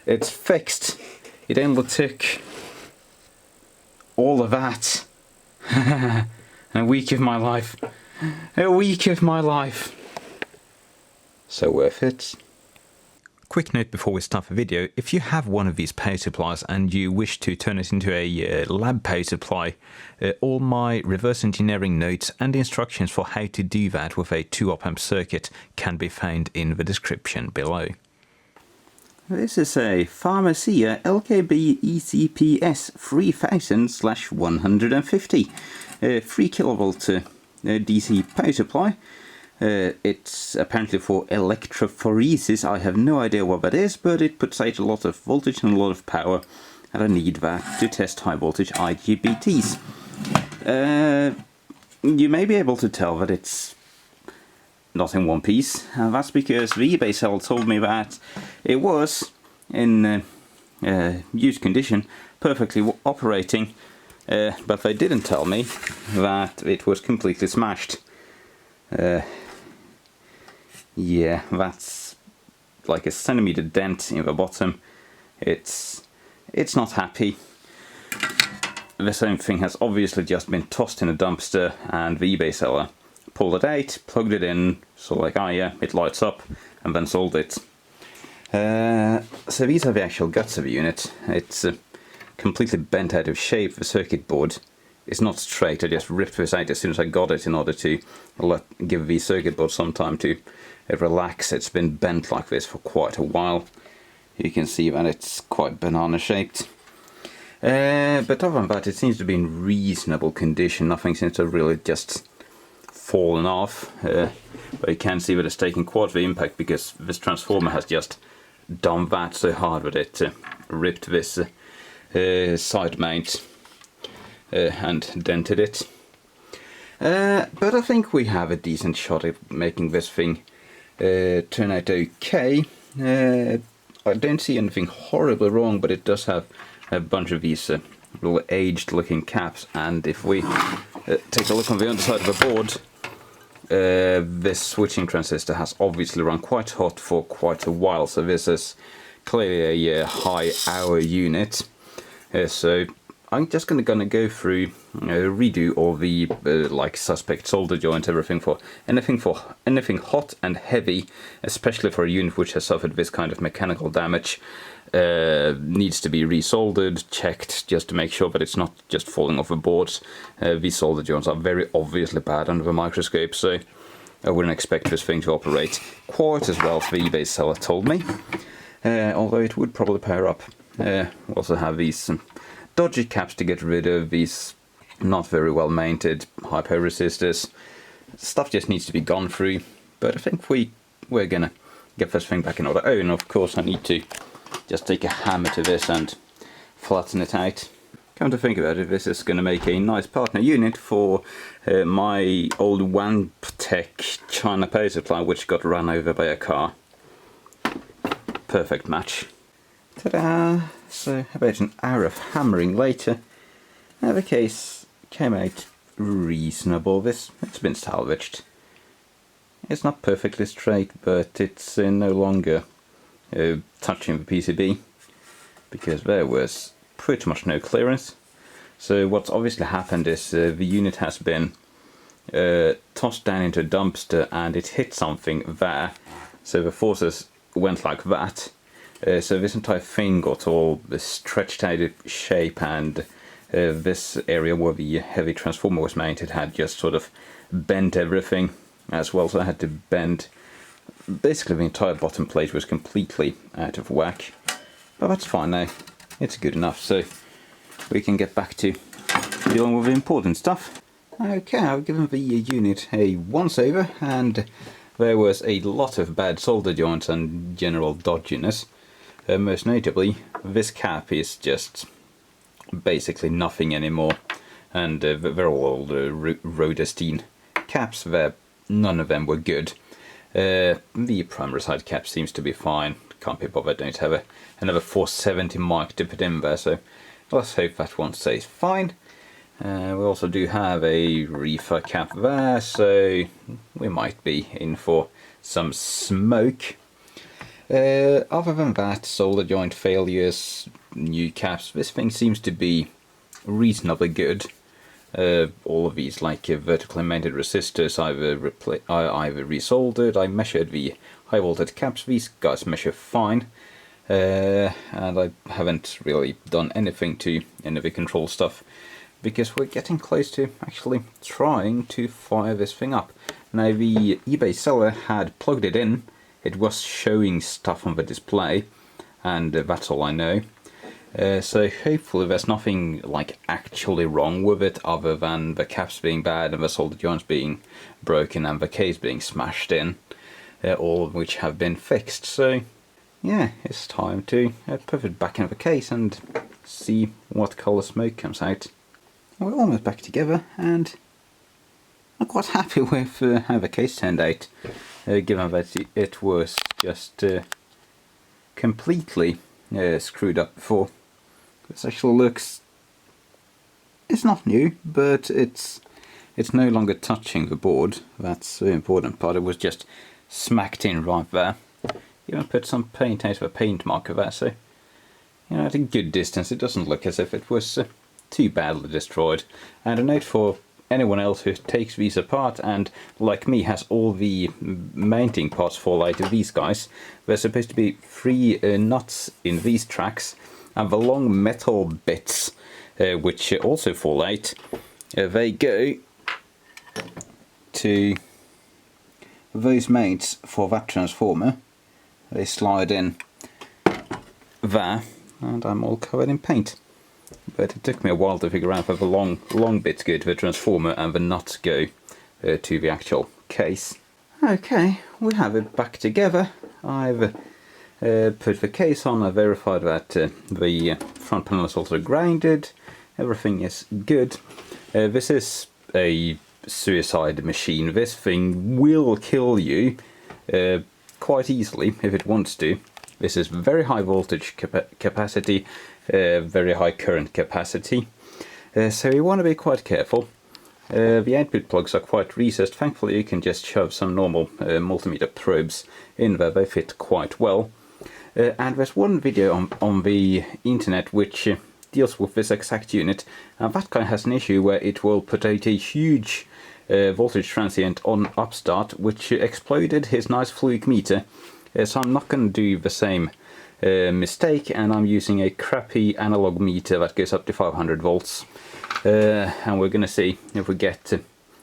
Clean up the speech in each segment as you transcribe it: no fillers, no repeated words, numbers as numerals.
it's fixed. It only took all of that. A week of my life. A week of my life. So worth it. Quick note before we start the video, if you have one of these power supplies and you wish to turn it into a lab power supply, all my reverse engineering notes and instructions for how to do that with a 2 op-amp circuit can be found in the description below. This is a Pharmacia LKB ECPS 3000/150 3 kilovolt DC power supply. It's apparently for electrophoresis. I have no idea what that is, but it puts out a lot of voltage and a lot of power, and I need that to test high voltage IGBTs. You may be able to tell that it's not in one piece, and that's because the eBay seller told me that it was in used condition, perfectly operating, but they didn't tell me that it was completely smashed. Yeah, that's like a centimeter dent in the bottom. It's not happy. The same thing has obviously just been tossed in a dumpster, and the eBay seller pulled it out, plugged it in, so like, oh yeah, it lights up, and then sold it. So these are the actual guts of the unit. It's completely bent out of shape. The circuit board is not straight. I just ripped this out as soon as I got it in order to give the circuit board some time to relax. It's been bent like this for quite a while. You can see that it's quite banana shaped. But other than that, it seems to be in reasonable condition. Nothing seems to have really just fallen off. But you can see that it's taken quite the impact, because this transformer has just done that so hard that it ripped this side mount and dented it. But I think we have a decent shot at making this thing turn out okay. I don't see anything horribly wrong, but it does have a bunch of these little aged looking caps, and if we take a look on the underside of the board, this switching transistor has obviously run quite hot for quite a while, so this is clearly a high hour unit. So I'm just gonna go through, redo all the like suspect solder joints, everything for anything hot and heavy, especially for a unit which has suffered this kind of mechanical damage. Needs to be resoldered, checked, just to make sure that it's not just falling off the boards. These solder joints are very obviously bad under the microscope, so I wouldn't expect this thing to operate quite as well as the eBay seller told me. Although it would probably power up. We also have these dodgy caps to get rid of, these not very well mounted high power resistors. Stuff just needs to be gone through, but I think we're gonna get this thing back in order. Oh, and of course I need to just take a hammer to this and flatten it out. Come to think about it, this is going to make a nice partner unit for my old Wantec China power supply, which got run over by a car. Perfect match. Ta-da! So about an hour of hammering later, the case came out reasonable. It's been salvaged. It's not perfectly straight, but it's no longer touching the PCB, because there was pretty much no clearance. So what's obviously happened is the unit has been tossed down into a dumpster, and it hit something there, so the forces went like that. So this entire thing got all stretched out of shape, and this area where the heavy transformer was mounted had just sort of bent everything as well, so I had to bend. Basically the entire bottom plate was completely out of whack, but that's fine now. It's good enough, so we can get back to dealing with the important stuff. Okay, I've given the unit a once over, and there was a lot of bad solder joints and general dodginess. Most notably, this cap is just basically nothing anymore, and they're all old Rhodestine caps. None of them were good. The primary side cap seems to be fine. Can't be bothered. Don't have another 470 mic to put in there, so let's hope that one stays fine. We also do have a reefer cap there, so we might be in for some smoke. Other than that, solder joint failures, new caps, this thing seems to be reasonably good. All of these, like vertically mounted resistors, either resoldered. I measured the high voltage caps, these guys measure fine. And I haven't really done anything to any of the control stuff, because we're getting close to actually trying to fire this thing up. Now, the eBay seller had plugged it in, it was showing stuff on the display, and that's all I know. So hopefully there's nothing like actually wrong with it, other than the caps being bad and the solder joints being broken and the case being smashed in, all of which have been fixed. So yeah, it's time to put it back into the case and see what colour smoke comes out. We're almost back together, and I'm quite happy with how the case turned out, given that it was just completely screwed up before. This actually looks... it's not new, but it's no longer touching the board. That's the important part. It was just smacked in right there. Even put some paint out of a paint marker there, so you know, at a good distance it doesn't look as if it was too badly destroyed. And a note for anyone else who takes these apart and, like me, has all the mounting parts fall out of these guys. There's supposed to be 3 nuts in these tracks, and the long metal bits which also fall out, they go to those mounts for that transformer. They slide in there, and I'm all covered in paint. But it took me a while to figure out where the long bits go to the transformer and the nuts go to the actual case. Okay, we have it back together. I've put the case on, I verified that the front panel is also grounded, everything is good. This is a suicide machine. This thing will kill you quite easily if it wants to. This is very high voltage capacity, very high current capacity, so you want to be quite careful. The output plugs are quite recessed. Thankfully you can just shove some normal multimeter probes in there, they fit quite well. And there's one video on the internet which deals with this exact unit, and that guy has an issue where it will put out a huge voltage transient on upstart, which exploded his nice fluke meter. So I'm not going to do the same mistake, and I'm using a crappy analog meter that goes up to 500 volts. And we're going to see if we get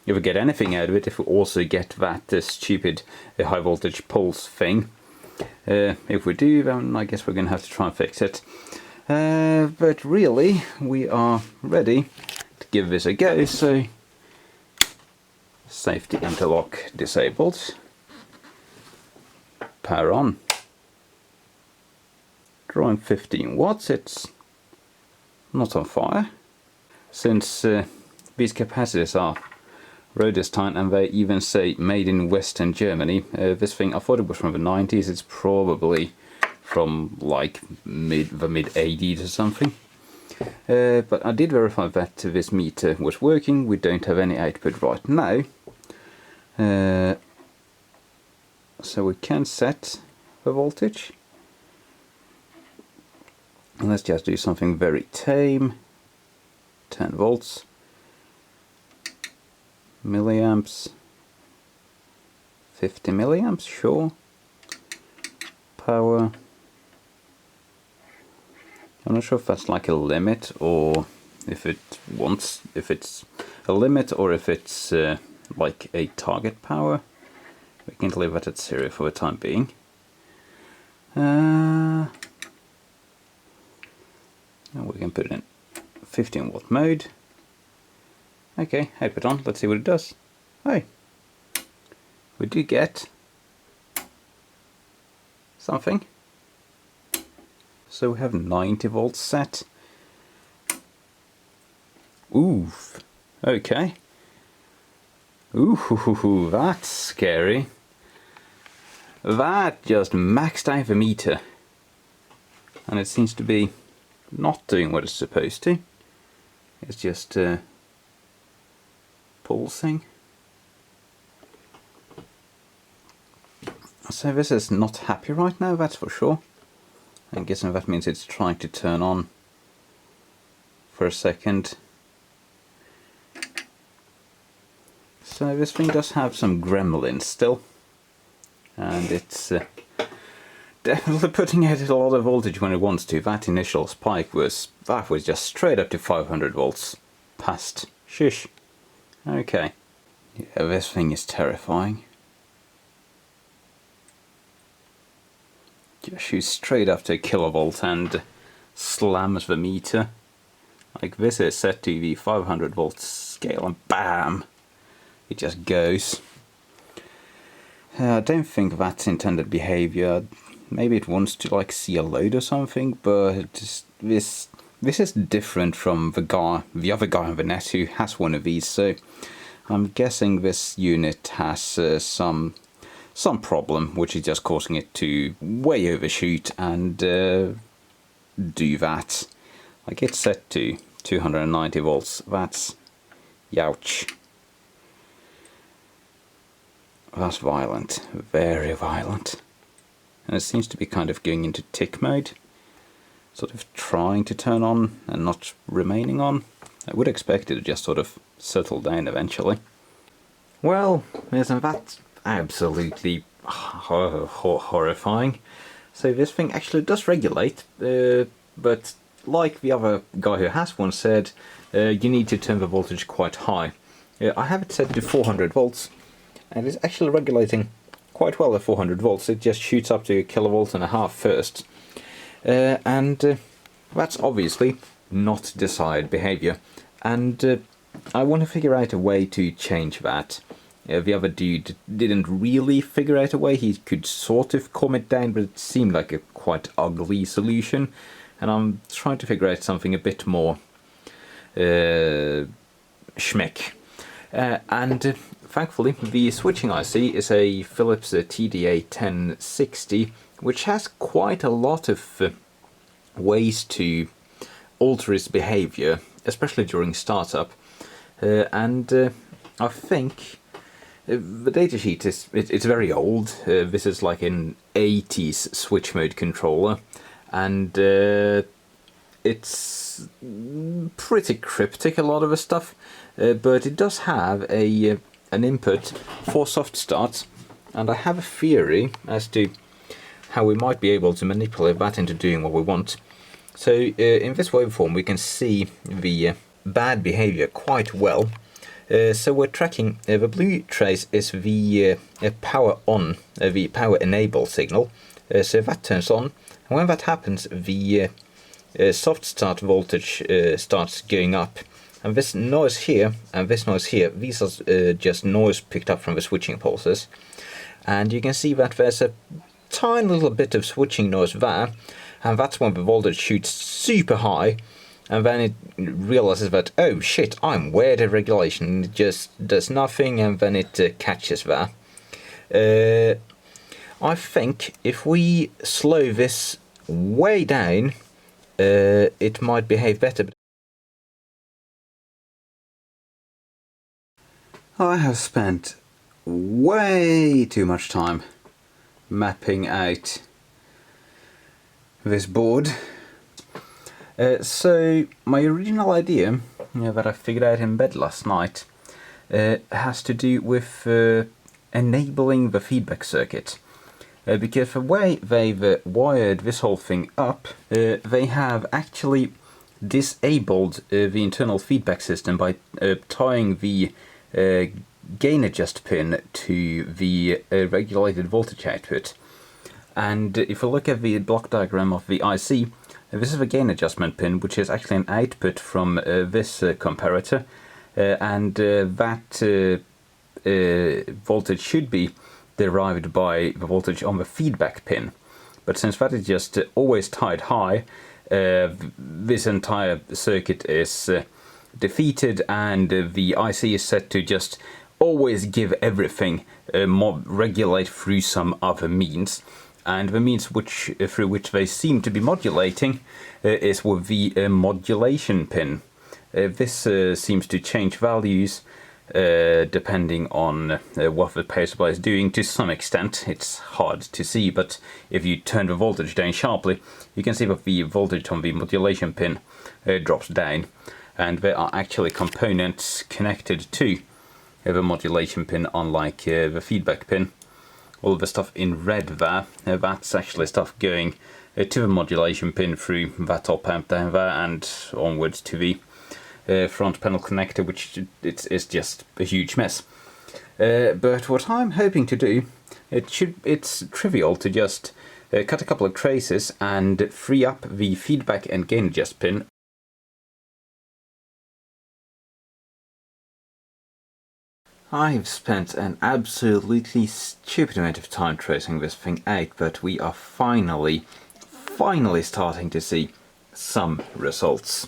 anything out of it, if we also get that stupid high voltage pulse thing. If we do, then I guess we're going to have to try and fix it. But really, we are ready to give this a go, so safety interlock disabled. Power on. Drawing 15 watts, it's not on fire. Since these capacitors are Rhodestein and they even say made in Western Germany, this thing, I thought it was from the 90s, it's probably from like the mid 80s or something. But I did verify that this meter was working. We don't have any output right now. So we can set the voltage. And let's just do something very tame. 10 volts. Milliamps. 50 milliamps, sure. Power. I'm not sure if that's like a limit, or if it's a limit, or if it's like a target power. We can leave that at 0 for the time being. And we can put it in 15 watt mode. Okay, output on, let's see what it does. Oh, we do get something. So we have 90 volts set. Oof, okay. Ooh, that's scary. That just maxed out the meter. And it seems to be not doing what it's supposed to. It's just pulsing. So this is not happy right now, that's for sure. I'm guessing that means it's trying to turn on for a second. So this thing does have some gremlins still, and it's definitely putting out a lot of voltage when it wants to. That initial spike was just straight up to 500 volts past. Shush. Okay. Yeah, this thing is terrifying. Just shoots straight up to a kilovolt and slams the meter. Like this is set to the 500 volt scale and BAM! It just goes. I don't think that's intended behavior. Maybe it wants to like see a load or something, but this is different from the other guy on the net who has one of these. So I'm guessing this unit has some problem, which is just causing it to way overshoot and do that. Like it's set to 290 volts. That's youch. That's violent, very violent. And it seems to be kind of going into tick mode, sort of trying to turn on and not remaining on. I would expect it to just sort of settle down eventually. Well, isn't that absolutely horrifying? So this thing actually does regulate, but like the other guy who has one said, you need to turn the voltage quite high. I have it set to 400 volts. And it's actually regulating quite well at 400 volts. It just shoots up to 1.5 kilovolts first. And that's obviously not desired behavior. And I want to figure out a way to change that. The other dude didn't really figure out a way. He could sort of calm it down, but it seemed like a quite ugly solution. And I'm trying to figure out something a bit more schmeck. Thankfully, the switching IC is a Philips TDA 1060, which has quite a lot of ways to alter its behavior, especially during startup. I think the datasheet it's very old. This is like an 80s switch mode controller, and it's pretty cryptic, a lot of the stuff, but it does have an input for soft starts, and I have a theory as to how we might be able to manipulate that into doing what we want. So in this waveform we can see the bad behavior quite well. So we're tracking the blue trace is the power on, the power enable signal. So that turns on, and when that happens the soft start voltage starts going up. And this noise here and this noise here, these are just noise picked up from the switching pulses. And you can see that there's a tiny little bit of switching noise there, and that's when the voltage shoots super high, and then it realizes that, oh shit, I'm way out of regulation, it just does nothing, and then it catches there. I think if we slow this way down, it might behave better. I have spent way too much time mapping out this board. So my original idea that I figured out in bed last night has to do with enabling the feedback circuit. Because the way they've wired this whole thing up, they have actually disabled the internal feedback system by tying the gain adjust pin to the regulated voltage output. And if we look at the block diagram of the IC, this is the gain adjustment pin, which is actually an output from this comparator, and that voltage should be derived by the voltage on the feedback pin. But since that is just always tied high, this entire circuit is defeated, and the IC is set to just always give everything regulate through some other means. And the means through which they seem to be modulating is with the modulation pin. This seems to change values depending on what the power supply is doing. To some extent it's hard to see, but if you turn the voltage down sharply, you can see that the voltage on the modulation pin drops down, and there are actually components connected to the modulation pin, unlike the feedback pin. All the stuff in red there, that's actually stuff going to the modulation pin through that op-amp down there and onwards to the front panel connector, which it's just a huge mess. But what I'm hoping to do, it's trivial to just cut a couple of traces and free up the feedback and gain adjust pin. I've spent an absolutely stupid amount of time tracing this thing out, but we are finally starting to see some results.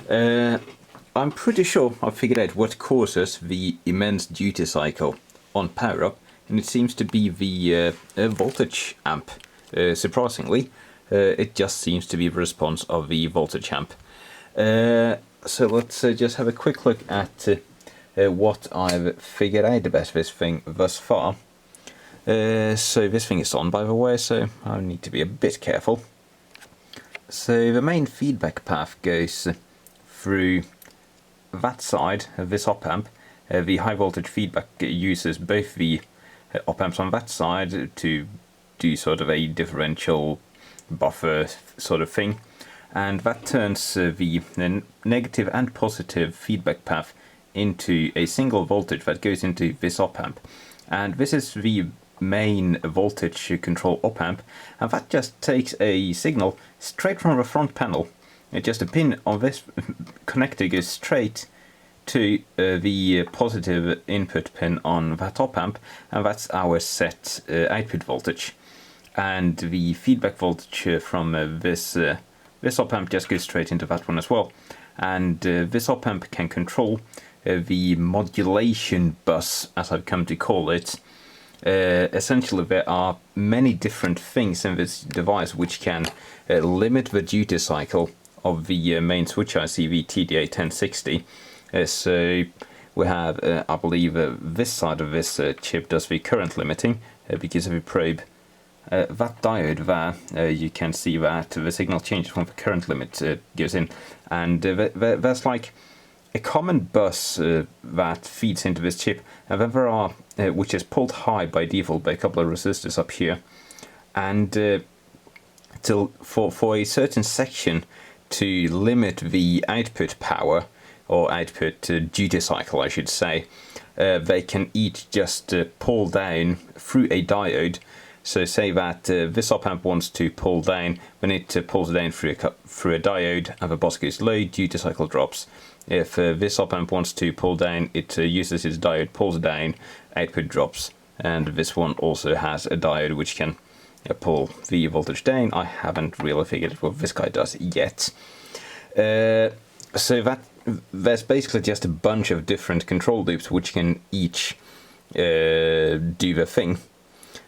I'm pretty sure I've figured out what causes the immense duty cycle on power up, and it seems to be the voltage amp. Surprisingly, it just seems to be the response of the voltage amp. So let's just have a quick look at what I've figured out about this thing thus far. So this thing is on, by the way, so I need to be a bit careful. So the main feedback path goes through that side of this op-amp. The high voltage feedback uses both the op-amps on that side to do sort of a differential buffer sort of thing, and that turns the negative and positive feedback path into a single voltage that goes into this op-amp. And this is the main voltage control op-amp, and that just takes a signal straight from the front panel. Just a pin on this connector goes straight to the positive input pin on that op-amp, and that's our set output voltage. And the feedback voltage from this op-amp just goes straight into that one as well. And this op-amp can control the modulation bus, as I've come to call it. Essentially, there are many different things in this device which can limit the duty cycle of the main switch IC, the TDA 1060. So we have, I believe, this side of this chip does the current limiting because of a probe. That diode there, you can see that the signal changes when the current limit goes in, and there's like a common bus that feeds into this chip, and then there are which is pulled high by default by a couple of resistors up here, and for a certain section to limit the output power, or output duty cycle I should say, they can each just pull down through a diode. So say that this op-amp wants to pull down, when it pulls down through a diode and the bus goes low, duty cycle drops. If this op-amp wants to pull down, it uses its diode, pulls down, output drops. And this one also has a diode which can pull the voltage down. I haven't really figured out what this guy does yet. So there's basically just a bunch of different control loops which can each do the thing.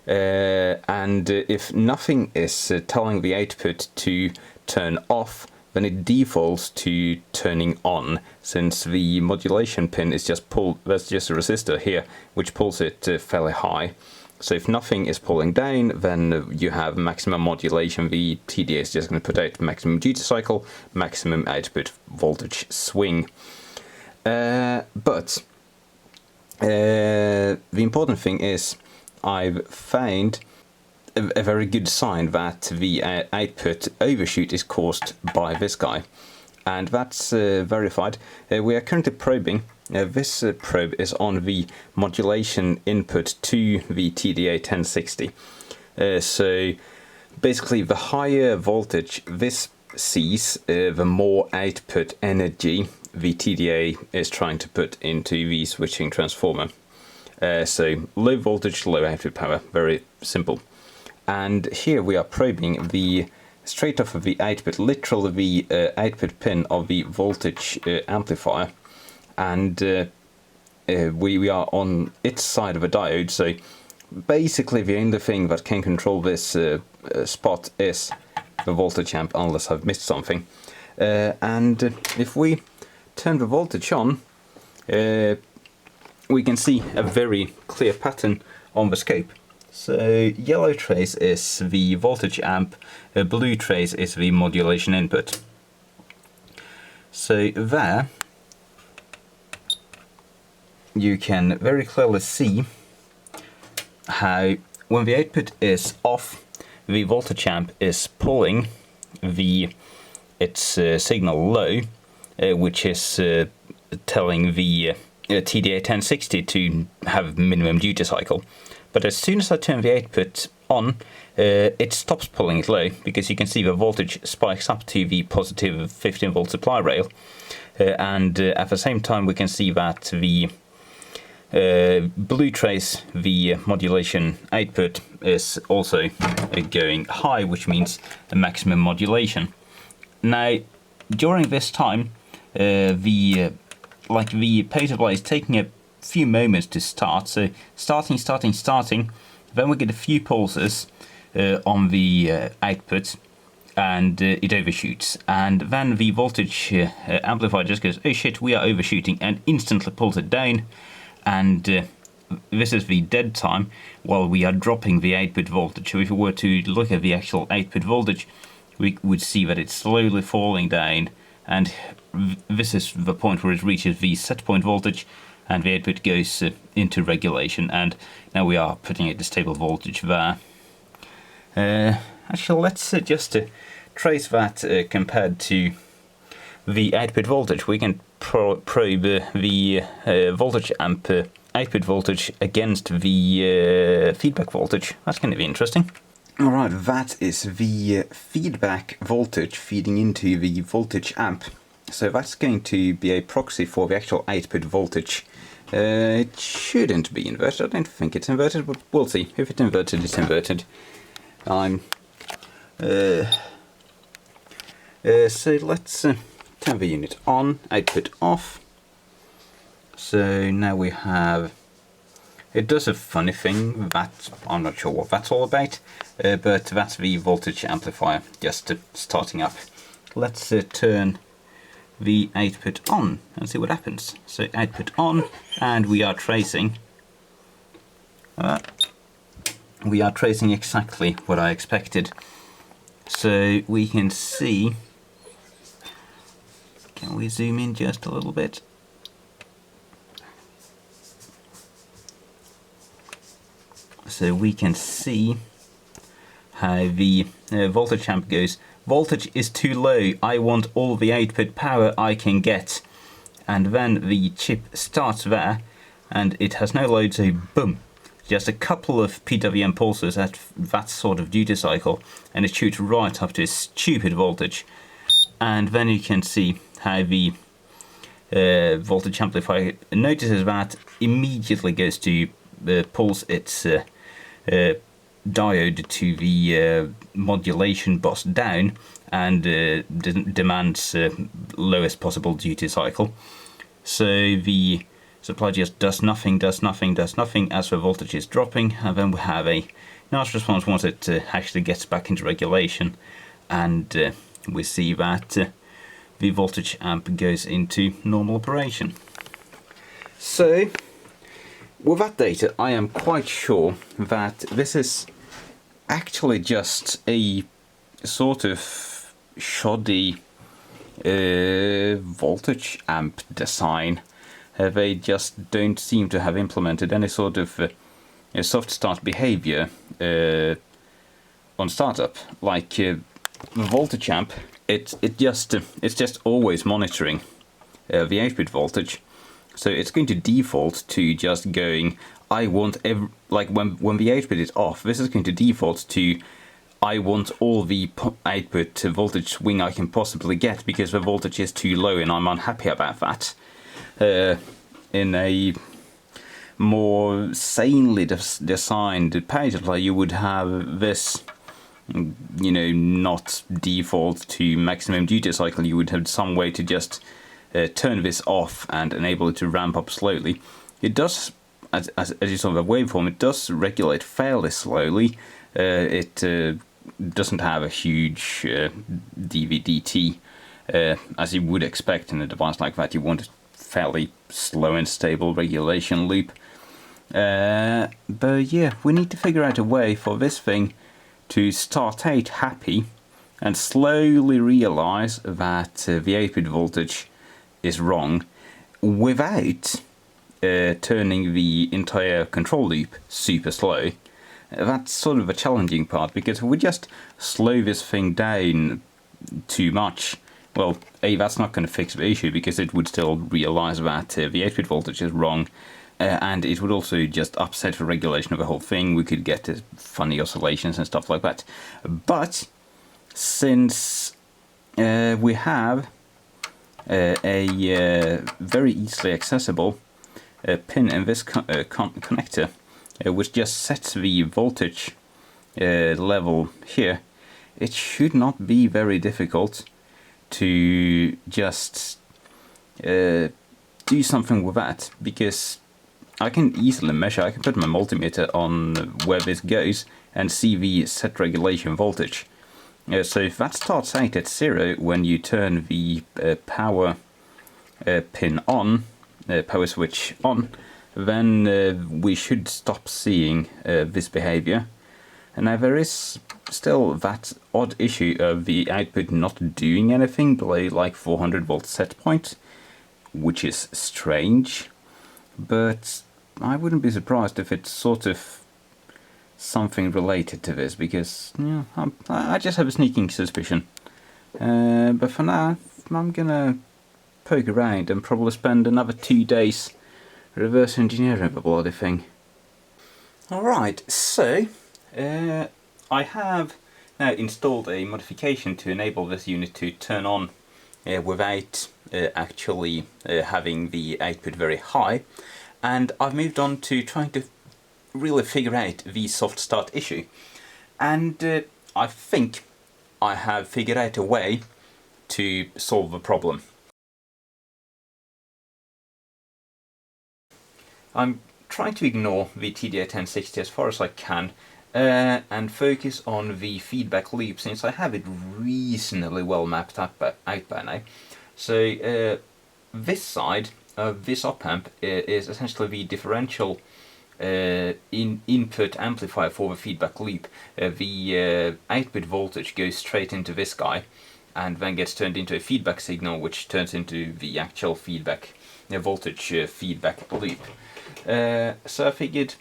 And if nothing is telling the output to turn off, then it defaults to turning on, since the modulation pin is just pulled. There's just a resistor here which pulls it fairly high. So if nothing is pulling down, then you have maximum modulation. The TDA is just going to put out maximum duty cycle, maximum output voltage swing. But the important thing is, I've found a very good sign that the output overshoot is caused by this guy, and that's verified. We are currently probing. This probe is on the modulation input to the TDA 1060. So basically, the higher voltage this sees, the more output energy the TDA is trying to put into the switching transformer. So low voltage, low output power, very simple. And here we are probing the straight off of the output, literally the output pin of the voltage amplifier, and we are on its side of a diode. So basically the only thing that can control this spot is the voltage amp, unless I've missed something. And if we turn the voltage on, we can see a very clear pattern on the scope. So yellow trace is the voltage amp, blue trace is the modulation input. So there you can very clearly see how when the output is off, the voltage amp is pulling its signal low, which is telling the TDA 1060 to have minimum duty cycle. But as soon as I turn the output on, it stops pulling it low, because you can see the voltage spikes up to the positive 15 volt supply rail, and at the same time we can see that the blue trace, the modulation output, is also going high, which means the maximum modulation. Now, during this time, the power supply is taking a few moments to start. So starting. Then we get a few pulses on the output, and it overshoots. And then the voltage amplifier just goes, "Oh shit, we are overshooting," and instantly pulls it down. And this is the dead time while we are dropping the output voltage. So if we were to look at the actual output voltage, we would see that it's slowly falling down, and this is the point where it reaches the set point voltage, and the output goes into regulation, and now we are putting at the stable voltage there. Actually, let's just trace that compared to the output voltage. We can probe the voltage amp output voltage against the feedback voltage. That's going to be interesting. Alright, that is the feedback voltage feeding into the voltage amp. So that's going to be a proxy for the actual output voltage. It shouldn't be inverted. I don't think it's inverted, but we'll see. If it's inverted, it's inverted. So let's turn the unit on, output off. So now we have, it does a funny thing that I'm not sure what that's all about, but that's the voltage amplifier just starting up. Let's turn the output on and see what happens. So output on, and we are tracing. We are tracing exactly what I expected. So we can see, can we zoom in just a little bit? So we can see how the voltage amp goes. Voltage is too low, I want all the output power I can get. And then the chip starts there, and it has no load, so boom. Just a couple of PWM pulses at that sort of duty cycle, and it shoots right up to a stupid voltage. And then you can see how the voltage amplifier notices that, immediately goes to pulse its diode to the modulation bus down, and demands lowest possible duty cycle. So the supply just does nothing as the voltage is dropping, and then we have a nice response once it actually gets back into regulation, and we see that the voltage amp goes into normal operation. So with that data, I am quite sure that this is actually just a sort of shoddy voltage amp design. They just don't seem to have implemented any sort of soft start behavior on startup. Like the voltage amp, it's just always monitoring the output voltage. So it's going to default to just going, I want like when the output is off, this is going to default to, I want all the output voltage swing I can possibly get, because the voltage is too low and I'm unhappy about that. In a more sanely designed power supply, you would have this, you know, not default to maximum duty cycle. You would have some way to just turn this off and enable it to ramp up slowly. It does, as you saw the waveform, it does regulate fairly slowly. It doesn't have a huge dVdt, as you would expect in a device like that. You want fairly slow and stable regulation loop. But yeah, we need to figure out a way for this thing to start out happy and slowly realise that the output voltage is wrong without turning the entire control loop super slow. That's sort of a challenging part, because if we just slow this thing down too much, well, A, that's not going to fix the issue, because it would still realise that the output voltage is wrong, and it would also just upset the regulation of the whole thing. We could get funny oscillations and stuff like that. But since we have a very easily accessible pin in this connector, which just sets the voltage level here, it should not be very difficult to just do something with that, because I can easily measure. I can put my multimeter on where this goes and see the set regulation voltage. So if that starts out at 0 when you turn the power pin on, power switch on, then we should stop seeing this behavior. And now there is still that odd issue of the output not doing anything below like 400 volt set point, which is strange, but I wouldn't be surprised if it's sort of something related to this, because I just have a sneaking suspicion. But for now, I'm gonna poke around and probably spend another 2 days reverse engineering the bloody thing. Alright, so I have now installed a modification to enable this unit to turn on without actually having the output very high, and I've moved on to trying to really figure out the soft start issue, and I think I have figured out a way to solve the problem. I'm trying to ignore the TD-1060 as far as I can and focus on the feedback loop, since I have it reasonably well mapped out by now. So this side of this op-amp is essentially the differential input amplifier for the feedback loop. The output voltage goes straight into this guy and then gets turned into a feedback signal, which turns into the actual feedback voltage feedback loop. So I figured,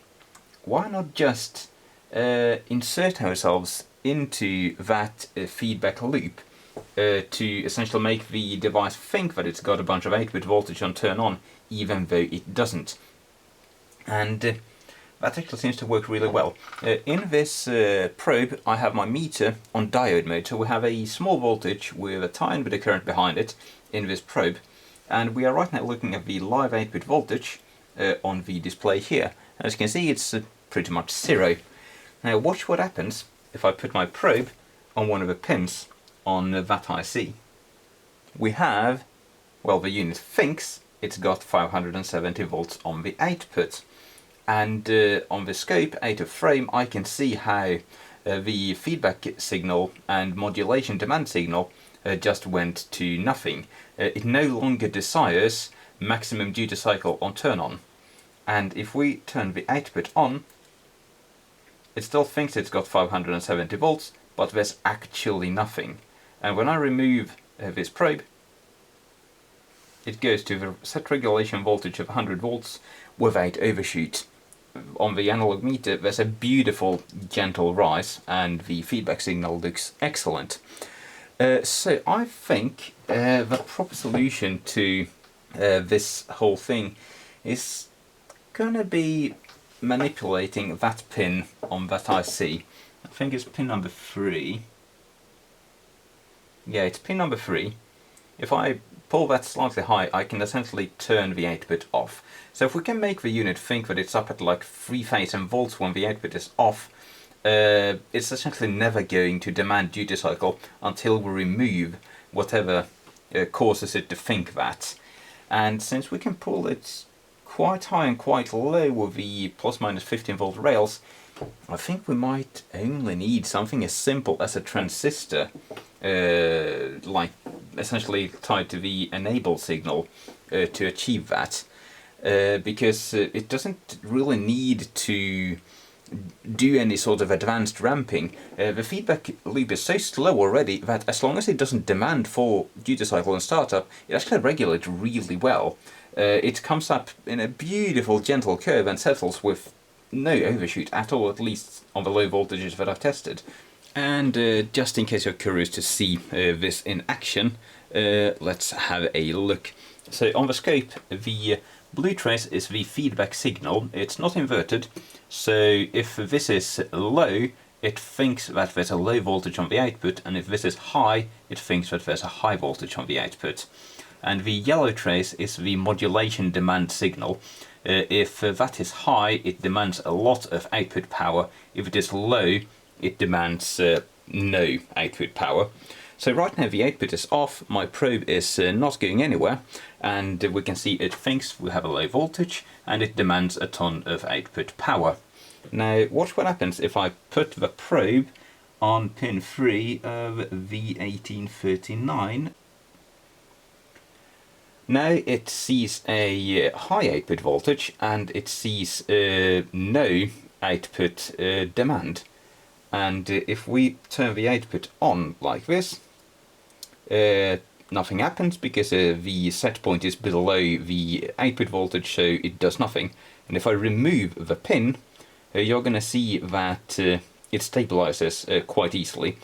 why not just insert ourselves into that feedback loop to essentially make the device think that it's got a bunch of output voltage on turn on, even though it doesn't. And that actually seems to work really well. In this probe, I have my meter on diode mode, so we have a small voltage with a tiny bit of current behind it in this probe, and we are right now looking at the live output voltage on the display here. As you can see, it's pretty much 0. Now watch what happens if I put my probe on one of the pins on that IC. We have, well, the unit thinks it's got 570 volts on the output, and on the scope out of frame I can see how the feedback signal and modulation demand signal just went to nothing. It no longer desires maximum duty cycle on turn on, and if we turn the output on, it still thinks it's got 570 volts, but there's actually nothing. And when I remove this probe, it goes to the set regulation voltage of 100 volts without overshoot. On the analog meter there's a beautiful gentle rise and the feedback signal looks excellent. So I think the proper solution to this whole thing is gonna be manipulating that pin on that IC. I think it's pin number 3. Yeah, it's pin number 3. If I pull that slightly high, I can essentially turn the output off. So if we can make the unit think that it's up at like 3000 volts when the output is off, it's essentially never going to demand duty cycle until we remove whatever causes it to think that. And since we can pull it quite high and quite low with the plus minus 15 volt rails, I think we might only need something as simple as a transistor, like essentially tied to the enable signal to achieve that, because it doesn't really need to do any sort of advanced ramping. The feedback loop is so slow already that as long as it doesn't demand for duty cycle and startup, it actually regulates really well. It comes up in a beautiful gentle curve and settles with no overshoot at all, at least on the low voltages that I've tested. And just in case you're curious to see this in action, let's have a look. So on the scope, the blue trace is the feedback signal. It's not inverted, so if this is low, it thinks that there's a low voltage on the output, and if this is high, it thinks that there's a high voltage on the output. And the yellow trace is the modulation demand signal. If that is high, it demands a lot of output power. If it is low, it demands no output power. So right now the output is off, my probe is not going anywhere, and we can see it thinks we have a low voltage and it demands a ton of output power. Now watch what happens if I put the probe on pin 3 of V1839. Now it sees a high output voltage and it sees no output demand. And if we turn the output on like this, nothing happens because the set point is below the output voltage, so it does nothing. And if I remove the pin, you're going to see that it stabilizes quite easily.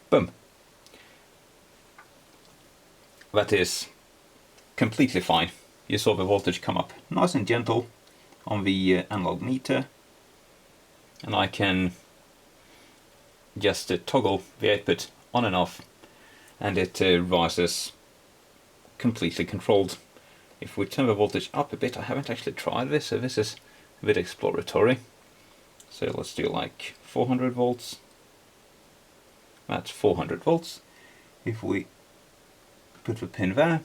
Boom. That is completely fine. You saw the voltage come up nice and gentle on the analog meter, and I can just toggle the output on and off, and it rises completely controlled. If we turn the voltage up a bit, I haven't actually tried this, so this is a bit exploratory. So let's do like 400 volts. That's 400 volts. If we put the pin there,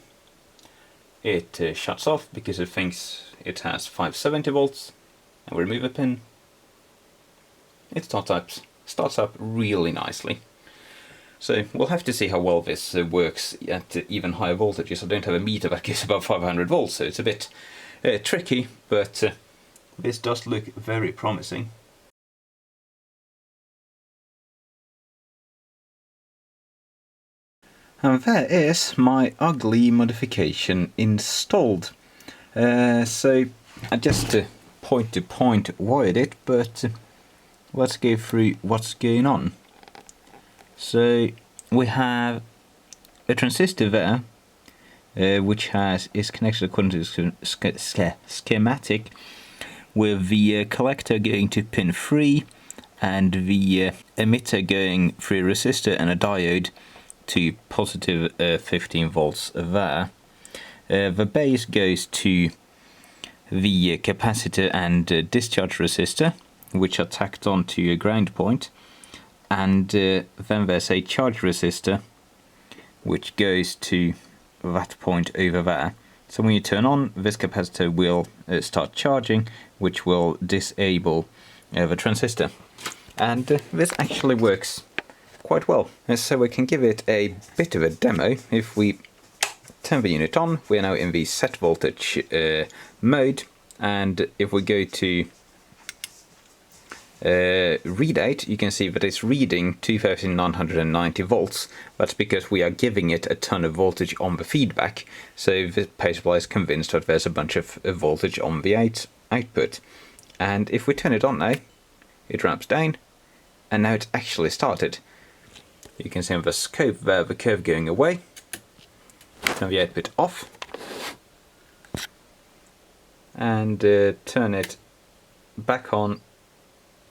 it shuts off because it thinks it has 570 volts, and we remove the pin. It starts up really nicely. So we'll have to see how well this works at even higher voltages. I don't have a meter that gives above 500 volts, so it's a bit tricky, but this does look very promising. And there is my ugly modification installed. So I just point-to-point wired it, but let's go through what's going on. So we have a transistor there, which is connected according to the schematic, with the collector going to pin 3 and the emitter going through a resistor and a diode to positive 15 volts there. The base goes to the capacitor and discharge resistor, which are tacked on to a ground point, and then there's a charge resistor which goes to that point over there. So when you turn on, this capacitor will start charging, which will disable the transistor. And this actually works quite well. So we can give it a bit of a demo. If we turn the unit on, we are now in the set voltage mode, and if we go to readout, you can see that it's reading 2990 volts. That's because we are giving it a ton of voltage on the feedback, so the power supply is convinced that there's a bunch of voltage on the output. And if we turn it on now, it ramps down, and now it's actually started. You can see on the scope there the curve going away. Turn the output off, and turn it back on.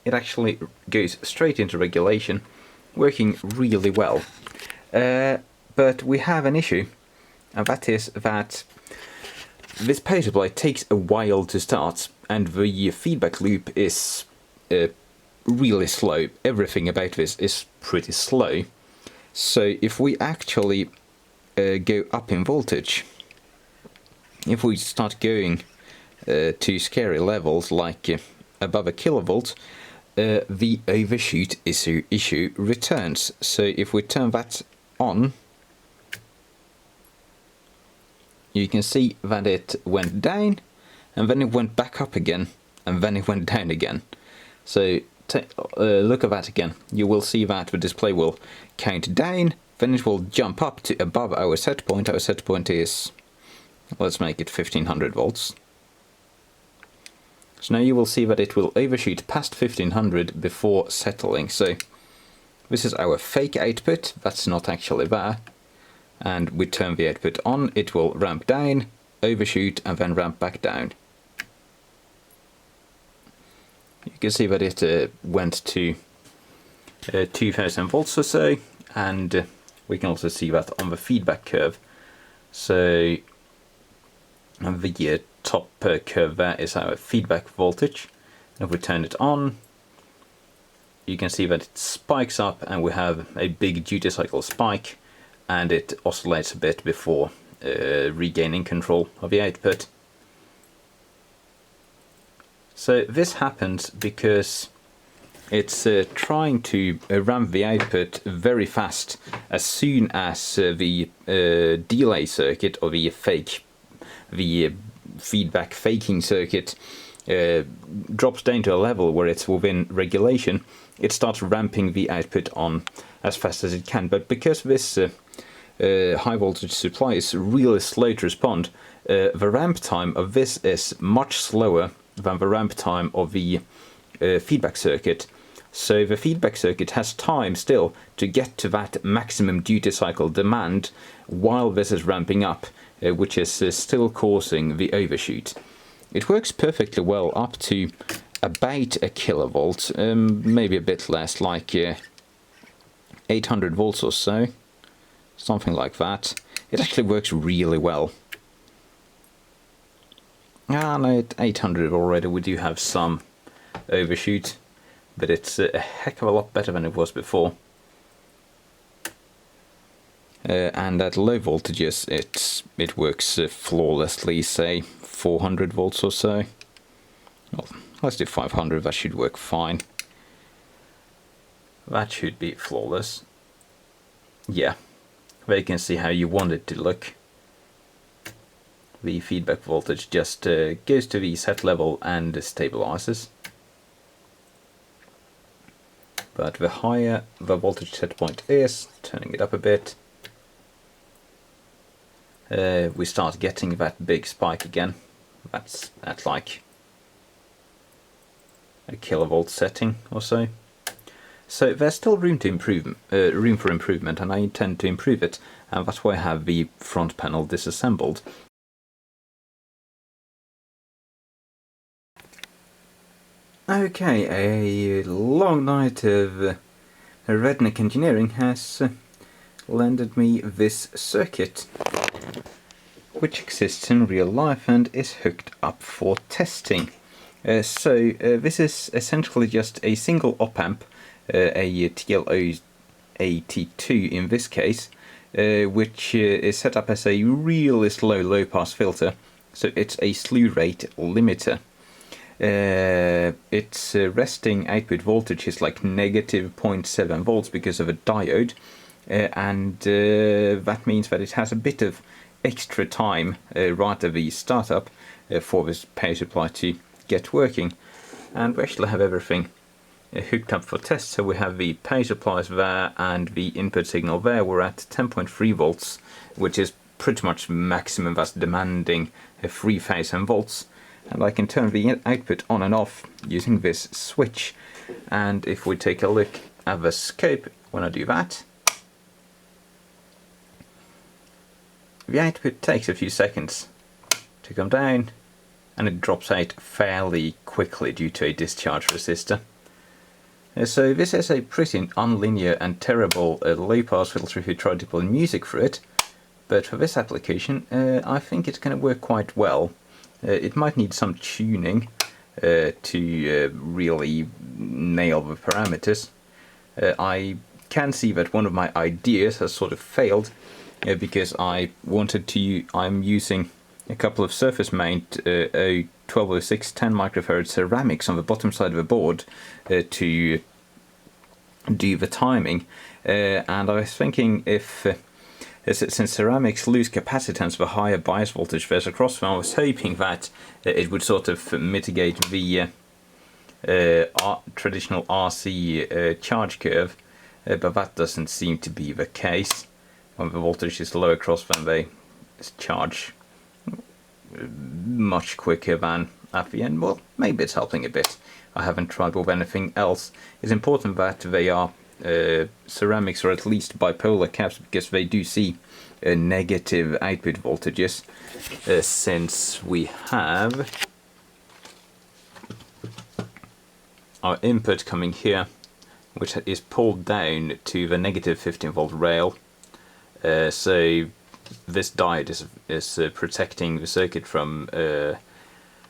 It actually goes straight into regulation, working really well. But we have an issue, and that is that this power supply takes a while to start, and the feedback loop is really slow. Everything about this is pretty slow. So if we actually go up in voltage, if we start going to scary levels like above a kilovolt, the overshoot issue returns. So if we turn that on you can see that it went down, and then it went back up again, and then it went down again. So look at that again. You will see that the display will count down, then it will jump up to above our set point. Our set point is, let's make it 1500 volts. So now you will see that it will overshoot past 1500 before settling. So this is our fake output, that's not actually there. And we turn the output on, it will ramp down, overshoot, and then ramp back down. You can see that it went to 2000 volts or so, and we can also see that on the feedback curve. So the top curve there is our feedback voltage. If we turn it on, you can see that it spikes up and we have a big duty cycle spike, and it oscillates a bit before regaining control of the output. So this happens because it's trying to ramp the output very fast as soon as the delay circuit, or the feedback faking circuit, drops down to a level where it's within regulation. It starts ramping the output on as fast as it can. But because this high voltage supply is really slow to respond, the ramp time of this is much slower than the ramp time of the feedback circuit. So the feedback circuit has time still to get to that maximum duty cycle demand while this is ramping up, which is still causing the overshoot. It works perfectly well up to about a kilovolt, maybe a bit less, like 800 volts or so, something like that. It actually works really well. And at 800 already we do have some overshoot, but it's a heck of a lot better than it was before. And at low voltages it works flawlessly, say 400 volts or so. Well, let's do 500, that should work fine. That should be flawless. Yeah, there you can see how you want it to look. The feedback voltage just goes to the set level and stabilizes. But the higher the voltage set point is, turning it up a bit, we start getting that big spike again. That's at like a kilovolt setting or so. So there's still room to improve, room for improvement, and I intend to improve it, and that's why I have the front panel disassembled. Okay, a long night of redneck engineering has landed me this circuit, which exists in real life and is hooked up for testing. So this is essentially just a single op-amp, a TL082 in this case, which is set up as a really slow low-pass filter, so it's a slew rate limiter. Its resting output voltage is like negative 0.7 volts because of a diode, and that means that it has a bit of extra time right at the startup for this power supply to get working. And we actually have everything hooked up for test, so we have the power supplies there and the input signal there. We're at 10.3 volts, which is pretty much maximum that's demanding 3000 volts. And I can turn the output on and off using this switch. And if we take a look at the scope when I do that, the output takes a few seconds to come down, and it drops out fairly quickly due to a discharge resistor. So this is a pretty unlinear and terrible low-pass filter if you try to pull music through it, but for this application I think it's going to work quite well. It might need some tuning to really nail the parameters. I can see that one of my ideas has sort of failed because I'm using a couple of surface mount 1206 10 microfarad ceramics on the bottom side of the board to do the timing, and I was thinking if Since ceramics lose capacitance with a higher bias voltage versus crossfire, I was hoping that it would sort of mitigate the traditional RC charge curve, but that doesn't seem to be the case. When the voltage is lower crossfire, they charge much quicker than at the end. Well, maybe it's helping a bit. I haven't tried with anything else. It's important that they are ceramics, or at least bipolar caps, because they do see negative output voltages, since we have our input coming here, which is pulled down to the negative 15 volt rail. So this diode is protecting the circuit from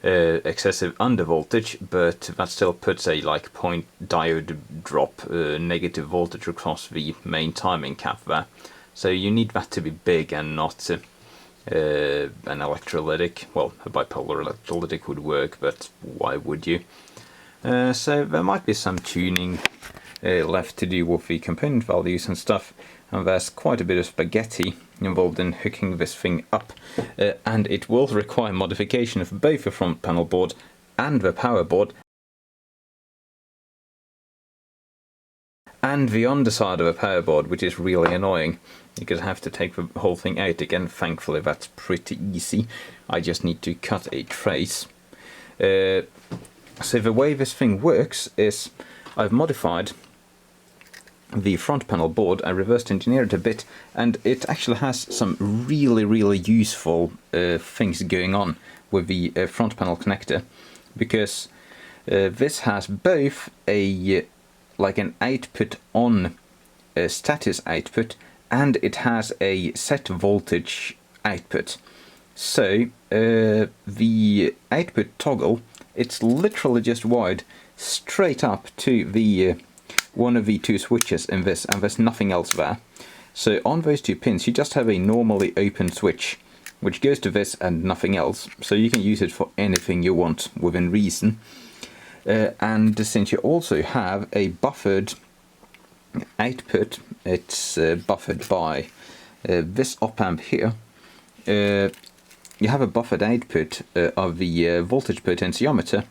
excessive undervoltage, but that still puts a like point diode drop negative voltage across the main timing cap there. So you need that to be big and not an electrolytic. Well, a bipolar electrolytic would work, but why would you? So there might be some tuning left to do with the component values and stuff, and there's quite a bit of spaghetti involved in hooking this thing up, and it will require modification of both the front panel board and the power board and the underside of the power board, which is really annoying because I have to take the whole thing out again. Thankfully that's pretty easy. I just need to cut a trace. So the way this thing works is I've modified the front panel board. I reversed engineered it a bit, and it actually has some really useful things going on with the front panel connector, because this has both a like an output on status output, and it has a set voltage output. So the output toggle, it's literally just wired straight up to the one of the two switches in this, and there's nothing else there. So on those two pins you just have a normally open switch which goes to this and nothing else, so you can use it for anything you want within reason. And since you also have a buffered output, it's buffered by this opamp here, you have a buffered output of the voltage potentiometer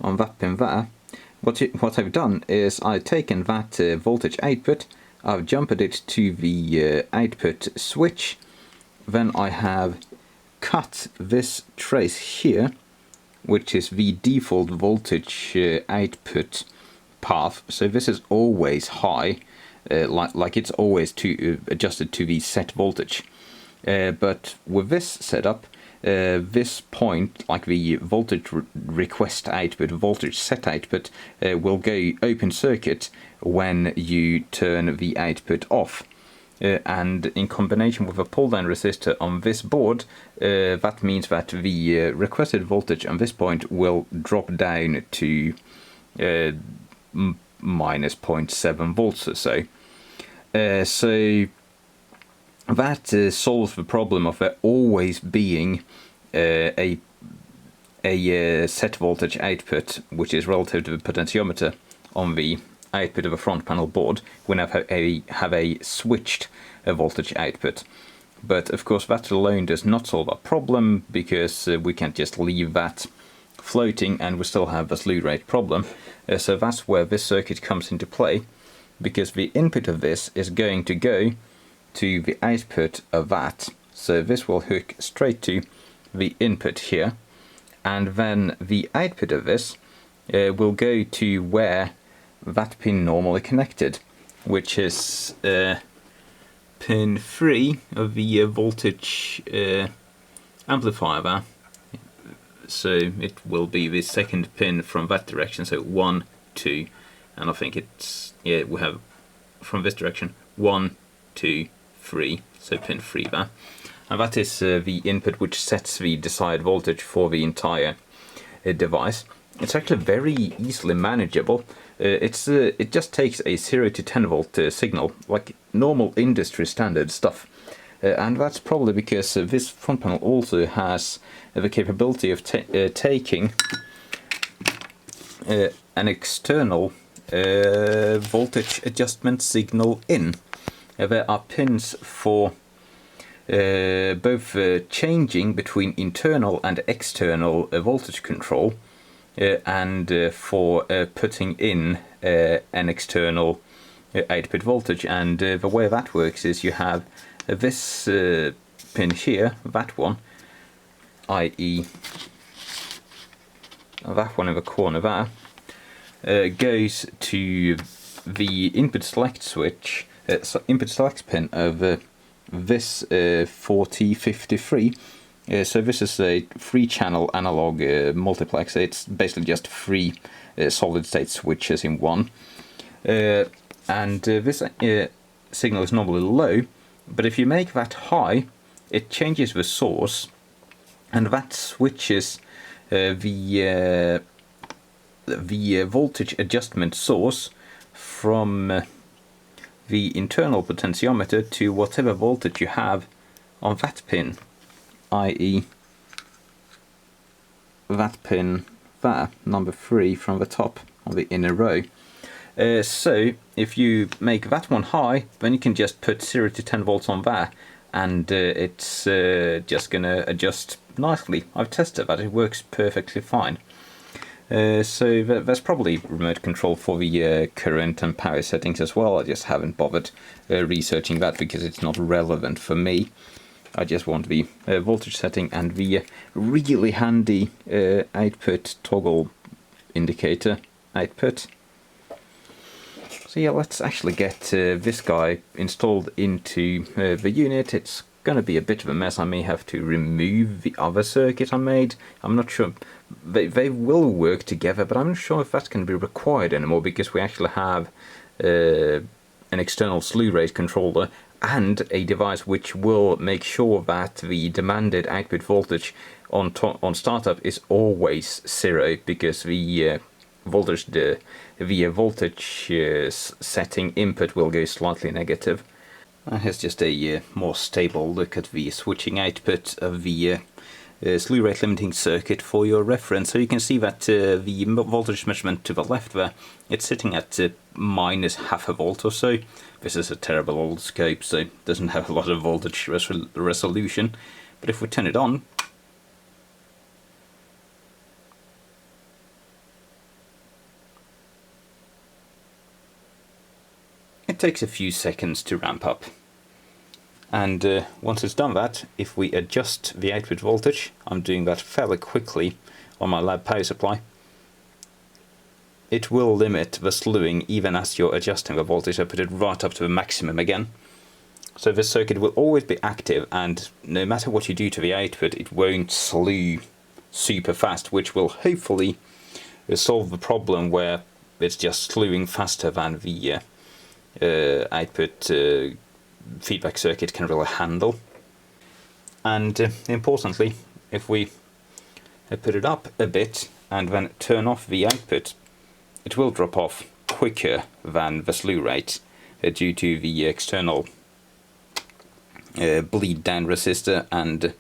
on that pin there. What I've done is I've taken that voltage output, I've jumped it to the output switch, then I have cut this trace here, which is the default voltage output path. So this is always high, like it's always adjusted to the set voltage. But with this setup, this point, like the voltage request output, voltage set output, will go open circuit when you turn the output off. And in combination with a pull-down resistor on this board, that means that the requested voltage on this point will drop down to minus 0.7 volts or so. So that solves the problem of there always being a set voltage output, which is relative to the potentiometer on the output of a front panel board. We now have a switched voltage output. But of course that alone does not solve our problem, because we can't just leave that floating and we still have the slew rate problem. So that's where this circuit comes into play, because the input of this is going to go to the output of that. So this will hook straight to the input here, and then the output of this will go to where that pin normally connected, which is pin 3 of the voltage amplifier there. So it will be the second pin from that direction, so 1, 2, and I think it's, yeah, we have from this direction 1, 2, 3, so pin 3 there. And that is the input which sets the desired voltage for the entire device. It's actually very easily manageable. It just takes a 0 to 10 volt signal, like normal industry standard stuff. And that's probably because this front panel also has the capability of taking an external voltage adjustment signal in. There are pins for both changing between internal and external voltage control, and for putting in an external 8-bit voltage. And the way that works is you have this pin here, that one, i.e. that one in the corner there, goes to the input select switch, input select pin of this 4053. So this is a 3-channel analog multiplexer. It's basically just 3 solid state switches in one. And this signal is normally low, but if you make that high, it changes the source, and that switches the voltage adjustment source from the internal potentiometer to whatever voltage you have on that pin, i.e. that pin there, number 3 from the top on the inner row. So if you make that one high, then you can just put 0 to 10 volts on there, and it's just gonna adjust nicely. I've tested that, it works perfectly fine. So there's probably remote control for the current and power settings as well. I just haven't bothered researching that because it's not relevant for me. I just want the voltage setting and the really handy output toggle indicator output. So yeah, let's actually get this guy installed into the unit. It's going to be a bit of a mess. I may have to remove the other circuit I made. I'm not sure. They will work together, but I'm not sure if that's going to be required anymore, because we actually have an external slew rate controller and a device which will make sure that the demanded output voltage on startup is always 0, because the voltage setting input will go slightly negative. Here's just a more stable look at the switching output of the slew rate limiting circuit for your reference. So you can see that the voltage measurement to the left there, it's sitting at minus half a volt or so. This is a terrible old scope, so it doesn't have a lot of voltage resolution. But if we turn it on, it takes a few seconds to ramp up. And once it's done that, if we adjust the output voltage, I'm doing that fairly quickly on my lab power supply, it will limit the slewing even as you're adjusting the voltage. I put it right up to the maximum again. So this circuit will always be active, and no matter what you do to the output, it won't slew super fast, which will hopefully solve the problem where it's just slewing faster than the output feedback circuit can really handle. And importantly, if we put it up a bit and then turn off the output, it will drop off quicker than the slew rate due to the external bleed down resistor and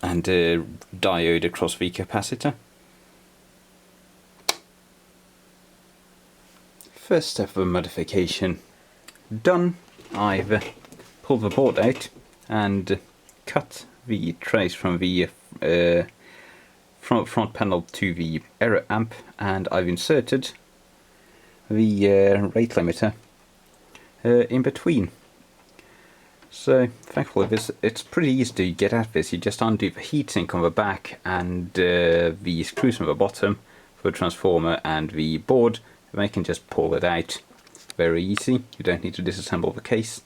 diode across the capacitor. First step of the modification done. I've pulled the board out and cut the trace from the front panel to the error amp, and I've inserted the rate limiter in between. So thankfully it's pretty easy to get at this. You just undo the heatsink on the back and the screws on the bottom for the transformer and the board. Then you can just pull it out. Very easy. You don't need to disassemble the case.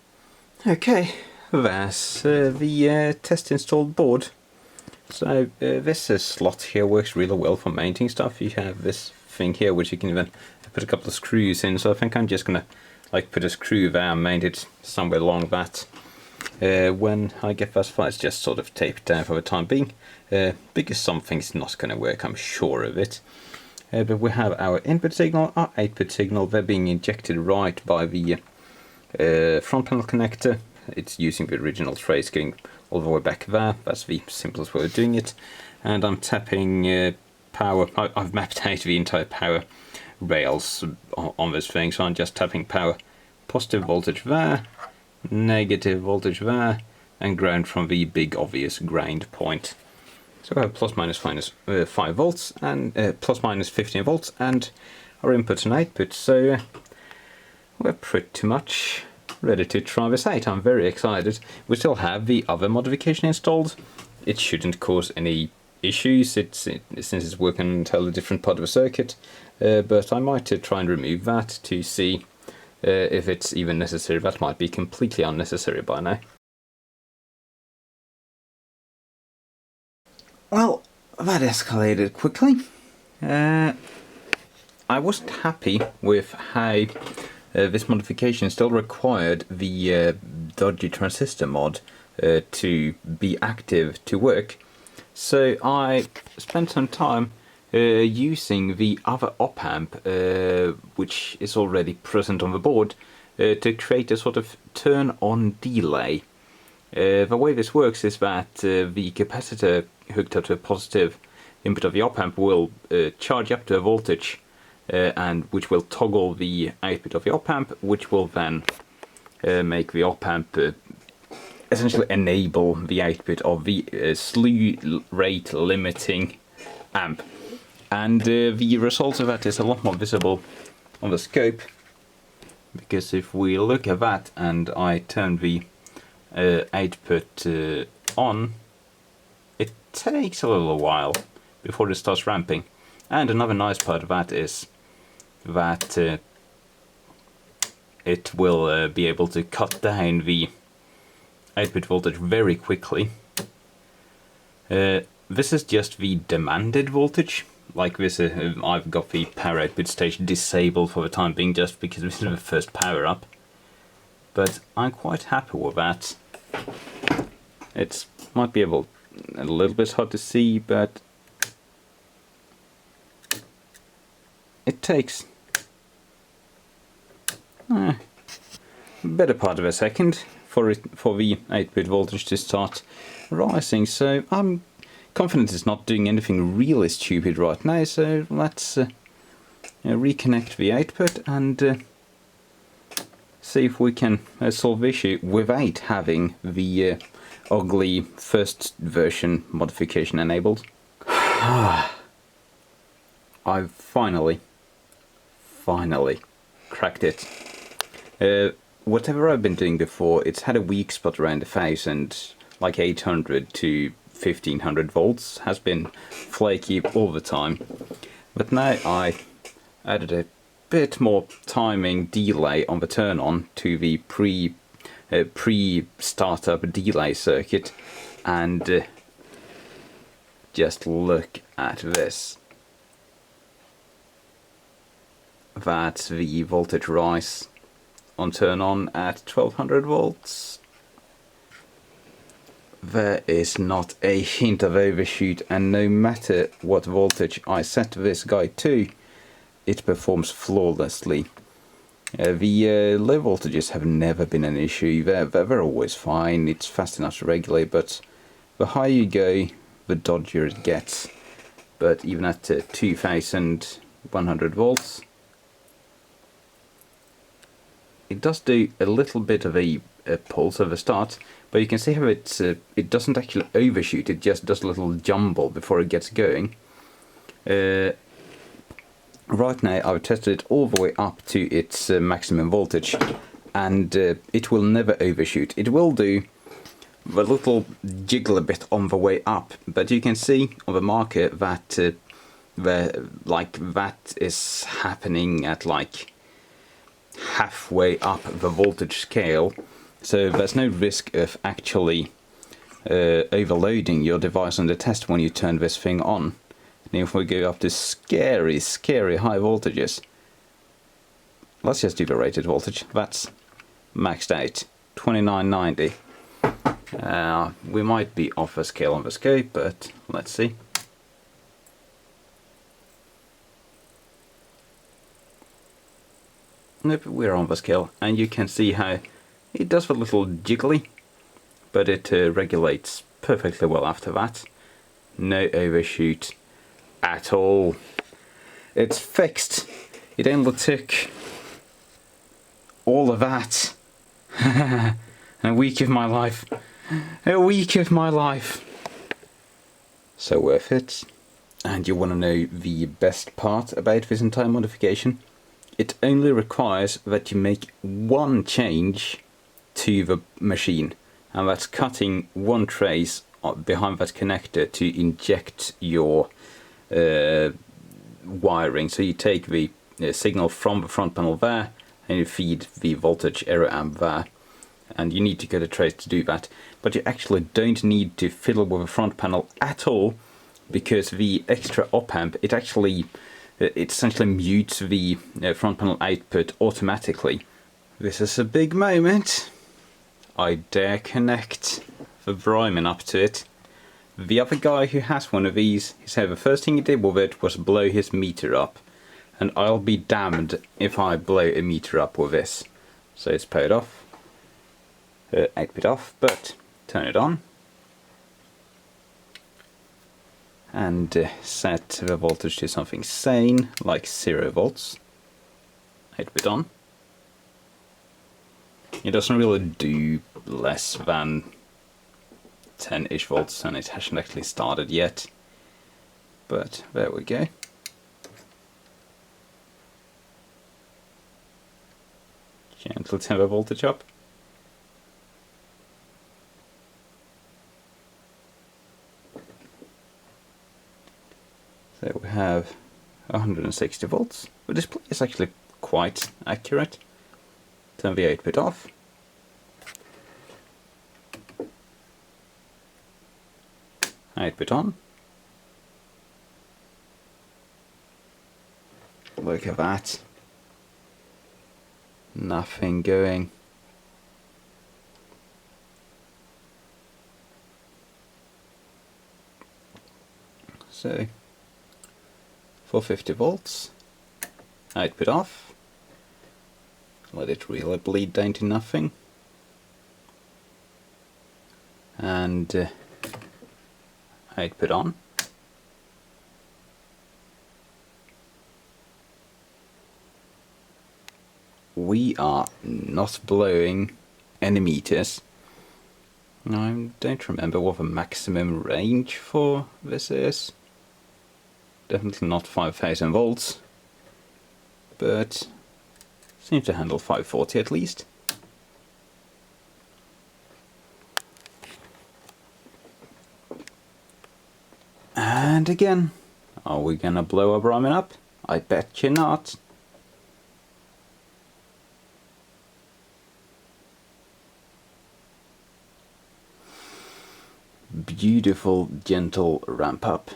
Okay, that's the test installed board. So this slot here works really well for mounting stuff. You have this thing here which you can even put a couple of screws in. So I think I'm just gonna put a screw there and mount it somewhere along that. When I get that far, it's just sort of taped down for the time being, because something's not going to work, I'm sure of it. But we have our input signal, our output signal. They're being injected right by the front panel connector. It's using the original trace going all the way back there. That's the simplest way of doing it. And I'm tapping power. I've mapped out the entire power rails on this thing, so I'm just tapping power positive voltage there, negative voltage there, and ground from the big obvious ground point. So we have plus minus 5 volts and plus minus 15 volts, and our inputs and outputs. So we're pretty much ready to try this out. I'm very excited. We still have the other modification installed. It shouldn't cause any issues since it's working on a totally different part of the circuit. But I might try and remove that to see if it's even necessary. That might be completely unnecessary by now. Well, that escalated quickly. I wasn't happy with how this modification still required the dodgy transistor mod to be active to work. So I spent some time using the other op-amp, which is already present on the board, to create a sort of turn-on delay. The way this works is that the capacitor hooked up to a positive input of the op-amp will charge up to a voltage, and which will toggle the output of the op-amp, which will then make the op-amp essentially enable the output of the slew rate limiting amp. And the result of that is a lot more visible on the scope, because if we look at that and I turn the output on, it takes a little while before it starts ramping. And another nice part of that is that it will be able to cut down the output voltage very quickly. This is just the demanded voltage. Like this, I've got the power output stage disabled for the time being just because this is the first power up. But I'm quite happy with that. It might be a little bit hard to see, but it takes better part of a second for the output voltage to start rising. So I'm confident it's not doing anything really stupid right now. So let's reconnect the output and see if we can solve the issue without having the ugly first version modification enabled. I've finally cracked it. Whatever I've been doing before, it's had a weak spot around the face, and like 800 to 1500 volts has been flaky all the time. But now I added a bit more timing delay on the turn on to the pre-startup delay circuit, and just look at this. That's the voltage rise on turn on at 1200 volts. There is not a hint of overshoot, and no matter what voltage I set this guy to, it performs flawlessly. The low voltages have never been an issue. They're always fine. It's fast enough to regulate, but the higher you go, the dodgier it gets. But even at 2100 volts, it does do a little bit of a pulse at the start, but you can see how it doesn't actually overshoot. It just does a little jumble before it gets going. Right now I've tested it all the way up to its maximum voltage, and it will never overshoot. It will do a little jiggle a bit on the way up, but you can see on the marker that that is happening at like halfway up the voltage scale, so there's no risk of actually overloading your device on the test when you turn this thing on. And if we go up to scary high voltages, let's just do the rated voltage. That's maxed out, 2990. We might be off a scale on the scope, but let's see. Nope, we're on the scale, and you can see how it does a little jiggly, but it regulates perfectly well after that. No overshoot at all. It's fixed. It only took all of that A week of my life. A week of my life. So worth it. And you want to know the best part about this entire modification? It only requires that you make one change to the machine, and that's cutting one trace behind that connector to inject your wiring. So you take the signal from the front panel there and you feed the voltage error amp there, and you need to get a trace to do that, but you actually don't need to fiddle with the front panel at all, because the extra op-amp, it essentially mutes the front panel output automatically. This is a big moment. I dare connect the Bryman up to it. The other guy who has one of these, he said the first thing he did with it was blow his meter up, and I'll be damned if I blow a meter up with this. So it's powered off, output off, but turn it on. And set the voltage to something sane, like 0 volts. Output on. It doesn't really do less than 10-ish volts, and it hasn't actually started yet. But there we go. Gentle turn the voltage up. So we have 160 volts. The display is actually quite accurate. Turn the output off. Output on. Look at that. Nothing going. So 450 volts, output off, let it really bleed down to nothing, and output on. We are not blowing any meters. I don't remember what the maximum range for this is. Definitely not 5000 volts, but seems to handle 540 at least. And again, are we gonna blow our Bryman up? I bet you not. Beautiful, gentle ramp up.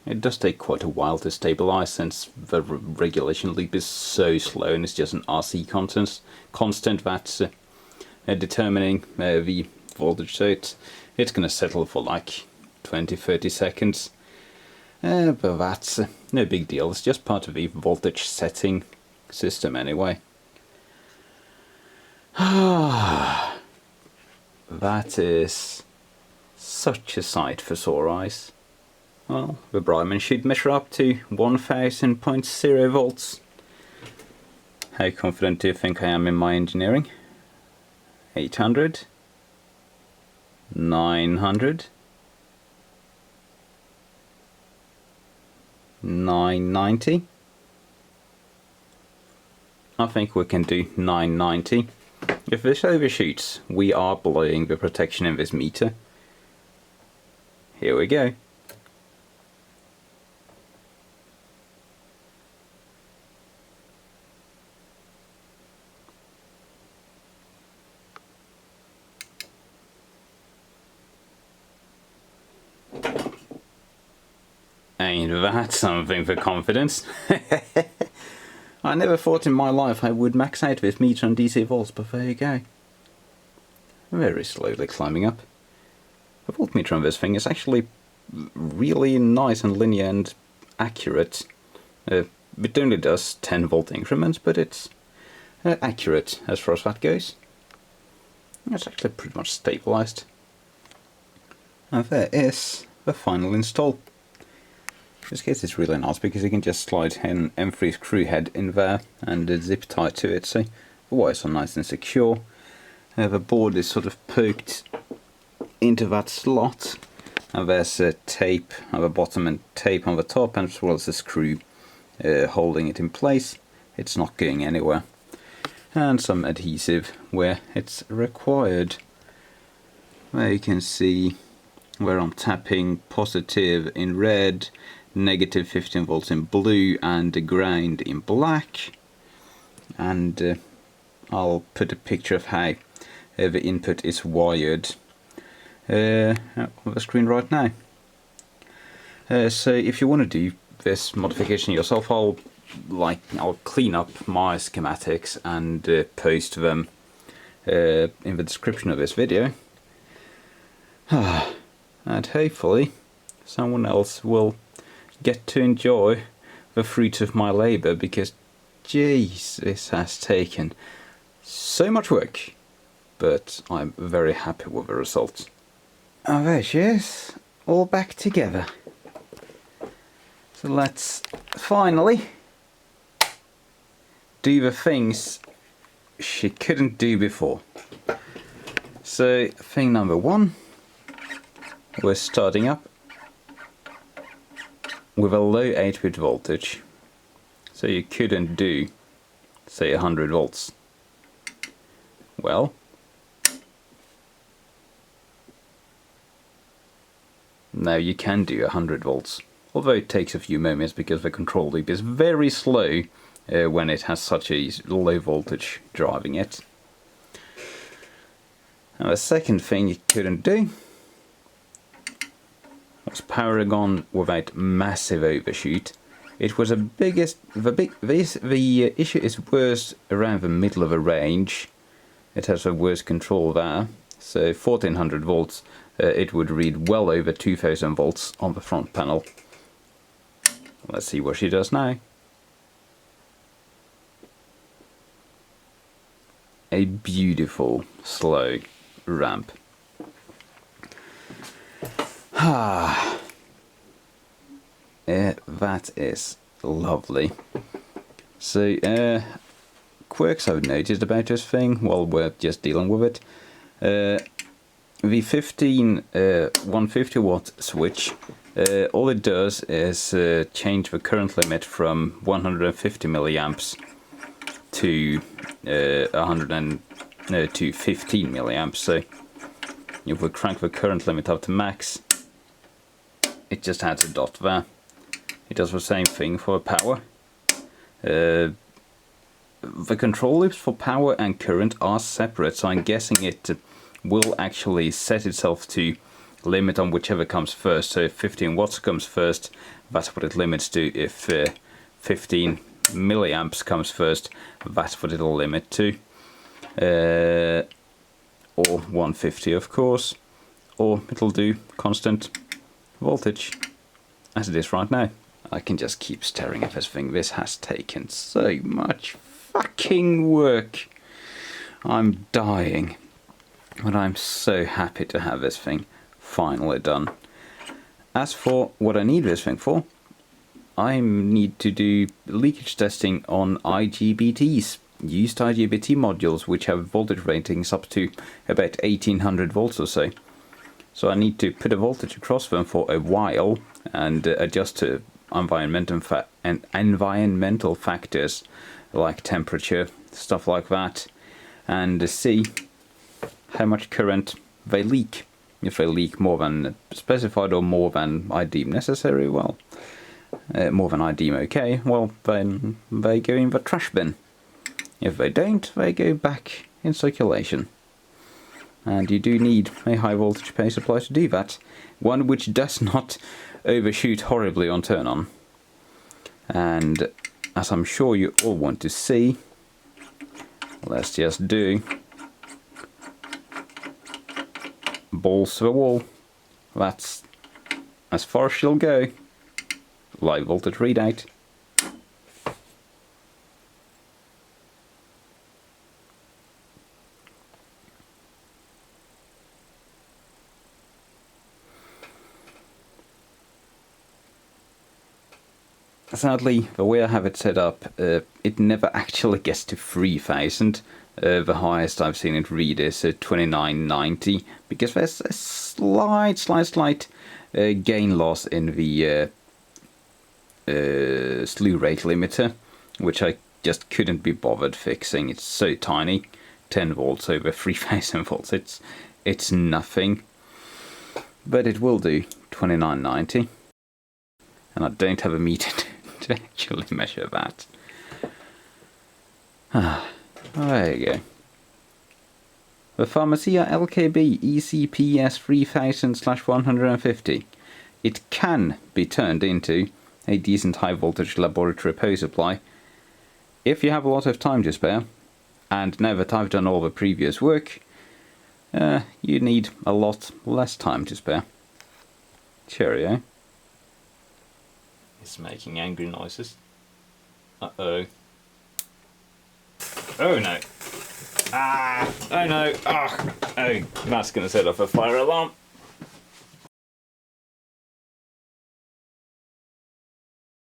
It does take quite a while to stabilize, since the regulation loop is so slow, and it's just an RC constant that's determining the voltage. So it's going to settle for like 20-30 seconds. But that's no big deal. It's just part of the voltage setting system anyway. That is such a sight for sore eyes. Well, the Bryman should measure up to 1000.0 volts. How confident do you think I am in my engineering? 800, 900, 990. I think we can do 990. If this overshoots, we are blowing the protection in this meter. Here we go. Ain't that something for confidence? I never thought in my life I would max out this meter on DC volts, but there you go. Very slowly climbing up. The voltmeter on this thing is actually really nice and linear and accurate. It only does 10 volt increments, but it's accurate as far as that goes. It's actually pretty much stabilised. And there is the final install. In this case it's really nice because you can just slide an M3 screw head in there and zip tie to it, so the wires are nice and secure. The board is sort of poked into that slot, and there's a tape on the bottom and tape on the top, and as well as a screw holding it in place. It's not going anywhere. And some adhesive where it's required. There you can see where I'm tapping positive in red, negative 15 volts in blue, and the ground in black. And I'll put a picture of how the input is wired on the screen right now. So if you want to do this modification yourself, I'll clean up my schematics and post them in the description of this video. And hopefully someone else will get to enjoy the fruits of my labour, because jeez, this has taken so much work, but I'm very happy with the results. Oh, there she is, all back together. So let's finally do the things she couldn't do before. So thing number one, we're starting up with a low output voltage. So you couldn't do, say, 100 volts. Well, now you can do 100 volts, although it takes a few moments because the control loop is very slow when it has such a low voltage driving it. Now the second thing you couldn't do was power on without massive overshoot. It was the issue is worse around the middle of a range. It has the worst control there. So 1400 volts, it would read well over 2000 volts on the front panel. Let's see what she does now. A beautiful slow ramp. That is lovely. So quirks I've noticed about this thing while we're just dealing with it. The 150 watt switch, all it does is change the current limit from 150 milliamps to 15 milliamps. So if we crank the current limit up to max, it just adds a dot there. It does the same thing for power. The control loops for power and current are separate, so I'm guessing it will actually set itself to limit on whichever comes first. So if 15 watts comes first, that's what it limits to. If 15 milliamps comes first, that's what it'll limit to. Or 150, of course, or it'll do constant voltage as it is right now. I can just keep staring at this thing. This has taken so much fucking work. I'm dying, but I'm so happy to have this thing finally done. As for what I need this thing for, I need to do leakage testing on IGBTs, used IGBT modules, which have voltage ratings up to about 1800 volts or so. So I need to put a voltage across them for a while and adjust to environmental factors like temperature, stuff like that, and see how much current they leak. If they leak more than specified or more than I deem necessary, well, more than I deem okay, well, then they go in the trash bin. If they don't, they go back in circulation. And you do need a high voltage power supply to do that. One which does not overshoot horribly on turn on. And as I'm sure you all want to see, let's just do balls to the wall. That's as far as she'll go. Live voltage readout. Sadly, the way I have it set up, it never actually gets to 3000. The highest I've seen it read is 2990, because there's a slight gain loss in the slew rate limiter, which I just couldn't be bothered fixing. It's so tiny, 10 volts over 3000 volts. It's nothing, but it will do 2990, and I don't have a meter to actually measure that. There you go. The Pharmacia LKB ECPS 3000/150. It can be turned into a decent high voltage laboratory power supply if you have a lot of time to spare, and now that I've done all the previous work, you need a lot less time to spare. Cheerio. It's making angry noises. Uh-oh. Oh no. Ah! Oh no! Oh, that's going to set off a fire alarm.